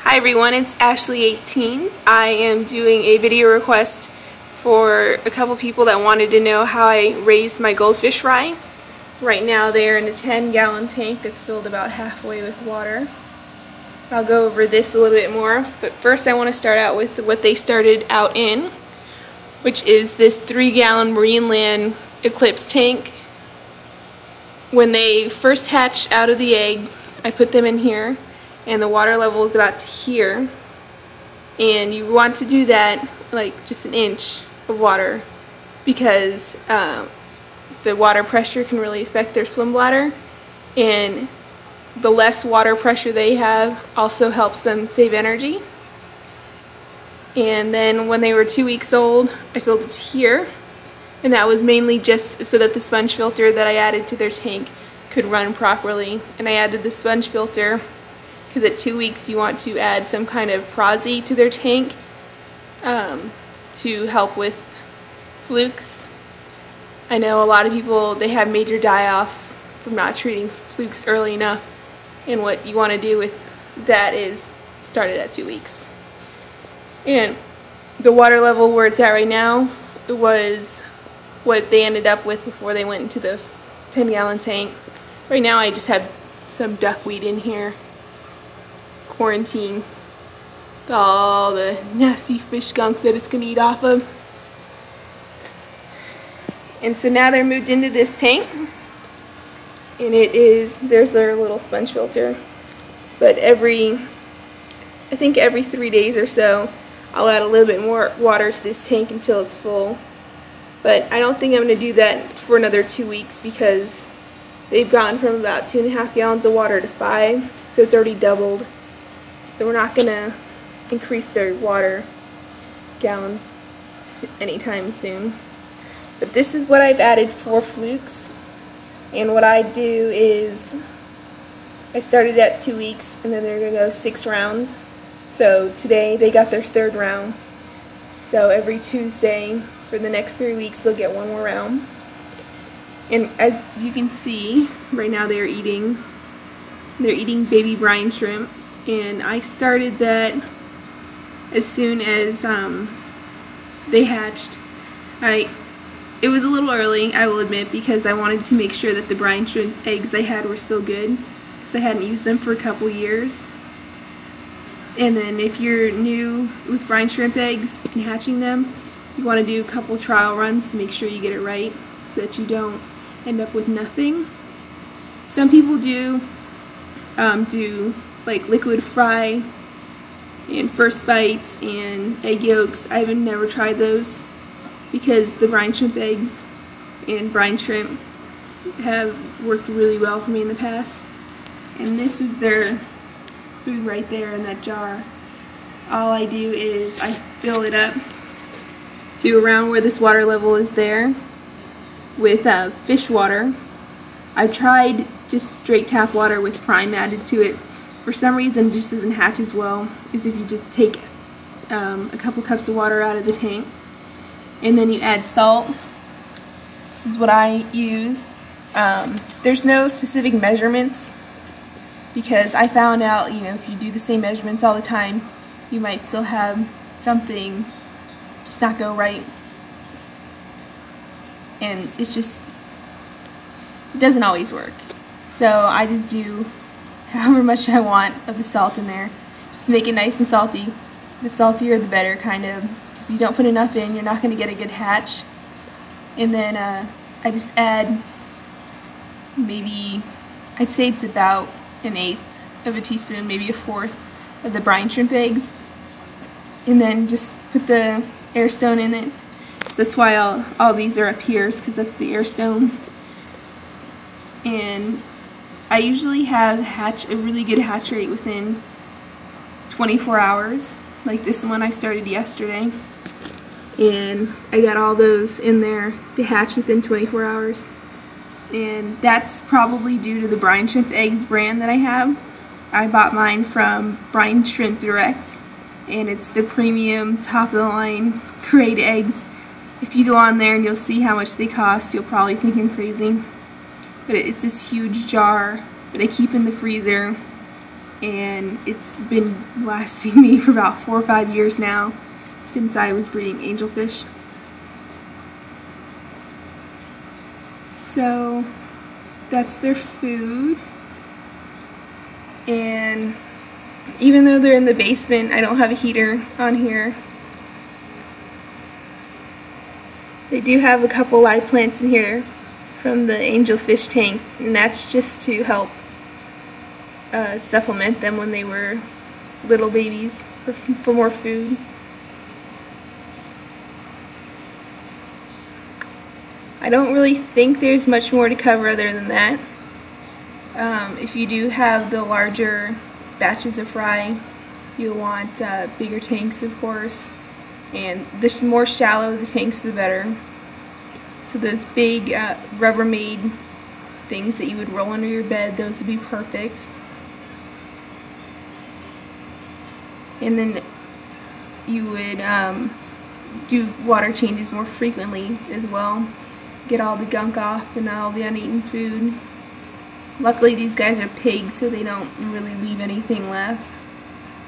Hi everyone, it's Ashley18. I am doing a video request for a couple people that wanted to know how I raised my goldfish fry. Right now they're in a 10-gallon tank that's filled about halfway with water. I'll go over this a little bit more, but first I want to start out with what they started out in, which is this 3-gallon Marineland Eclipse tank. When they first hatch out of the egg, I put them in here, and the water level is about to here, and you want to do that like just an inch of water because the water pressure can really affect their swim bladder, and the less water pressure they have also helps them save energy. And then when they were 2 weeks old, I filled it here, and that was mainly just so that the sponge filter that I added to their tank could run properly. And I added the sponge filter because at 2 weeks you want to add some kind of prosy to their tank to help with flukes. I know a lot of people, they have major die-offs from not treating flukes early enough, and what you want to do with that is start it at 2 weeks. And the water level where it's at right now, it was what they ended up with before they went into the 10-gallon tank. Right now I just have some duckweed in here, quarantine, with all the nasty fish gunk that it's going to eat off of. And so now they're moved into this tank, and there's their little sponge filter. But I think every 3 days or so, I'll add a little bit more water to this tank until it's full. But I don't think I'm going to do that for another 2 weeks because they've gone from about 2.5 gallons of water to 5, so it's already doubled. So we're not going to increase their water gallons anytime soon. But this is what I've added for flukes. And what I do is I started at 2 weeks, and then they're going to go 6 rounds. So today they got their 3rd round. So every Tuesday for the next 3 weeks they'll get 1 more round. And as you can see, right now they're eating baby brine shrimp, and I started that as soon as they hatched. It was a little early, I will admit, because I wanted to make sure that the brine shrimp eggs they had were still good, because I hadn't used them for a couple years. And then if you're new with brine shrimp eggs and hatching them, you want to do a couple trial runs to make sure you get it right so that you don't end up with nothing. Some people do like liquid fry and first bites and egg yolks. I have never tried those because the brine shrimp eggs and brine shrimp have worked really well for me in the past. And this is their food right there in that jar. All I do is I fill it up to around where this water level is there with fish water. I've tried just straight tap water with prime added to it. For some reason it just doesn't hatch as well as if you just take a couple cups of water out of the tank. And then you add salt. This is what I use. There's no specific measurements because I found out, if you do the same measurements all the time, you might still have something just not go right. And it doesn't always work. So I just do however much I want of the salt in there. Just make it nice and salty. The saltier the better, kind of. Because you don't put enough in, you're not going to get a good hatch. And then I just add maybe, I'd say it's about 1/8 of a teaspoon, maybe 1/4 of the brine shrimp eggs. And then just put the air stone in it. That's why all these are up here, because that's the air stone. And I usually have a really good hatch rate within 24 hours. Like this one I started yesterday, and I got all those in there to hatch within 24 hours. And that's probably due to the brine shrimp eggs brand that I have. I bought mine from Brine Shrimp Direct, and it's the premium top of the line grade eggs. If you go on there and you'll see how much they cost, you'll probably think I'm crazy. But it's this huge jar that I keep in the freezer and it's been lasting me for about 4 or 5 years now since I was breeding angelfish. So that's their food, and even though they're in the basement, I don't have a heater on here. They do have a couple live plants in here from the angelfish tank, and that's just to help supplement them when they were little babies for more food. I don't really think there's much more to cover other than that. If you do have the larger batches of fry, you'll want bigger tanks, of course, and the more shallow the tanks, the better. So those big Rubbermaid things that you would roll under your bed, those would be perfect. And then you would do water changes more frequently as well. Get all the gunk off and all the uneaten food. Luckily these guys are pigs, so they don't really leave anything left.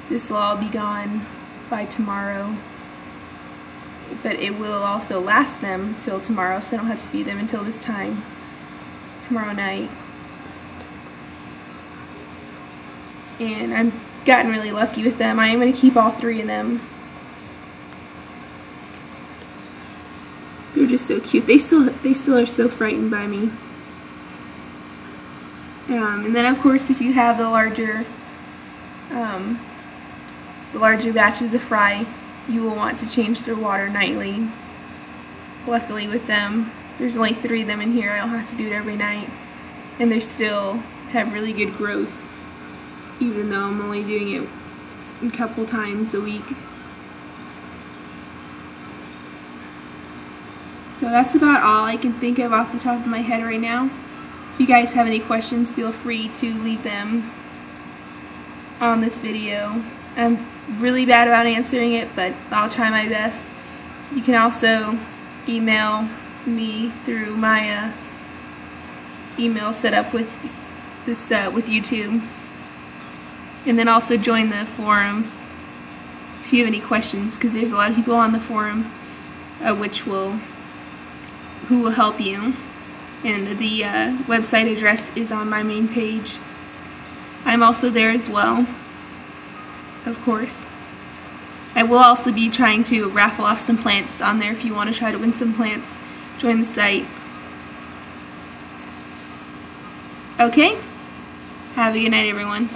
This will all be gone by tomorrow. But it will also last them till tomorrow, so I don't have to feed them until this time tomorrow night. And I've gotten really lucky with them. I am going to keep all 3 of them. They're just so cute. They still are so frightened by me. And then of course, if you have the larger batches of fry, you will want to change their water nightly. Luckily with them, there's only 3 of them in here. I don't have to do it every night, and they still have really good growth, even though I'm only doing it a couple times a week. So that's about all I can think of off the top of my head right now. If you guys have any questions, feel free to leave them on this video. I'm really bad about answering it, but I'll try my best. You can also email me through my email set up with this with YouTube, and then also join the forum if you have any questions, because there's a lot of people on the forum who will help you, and the website address is on my main page. I'm also there as well, of course. I will also be trying to raffle off some plants on there. If you want to try to win some plants, join the site. Okay? Have a good night, everyone.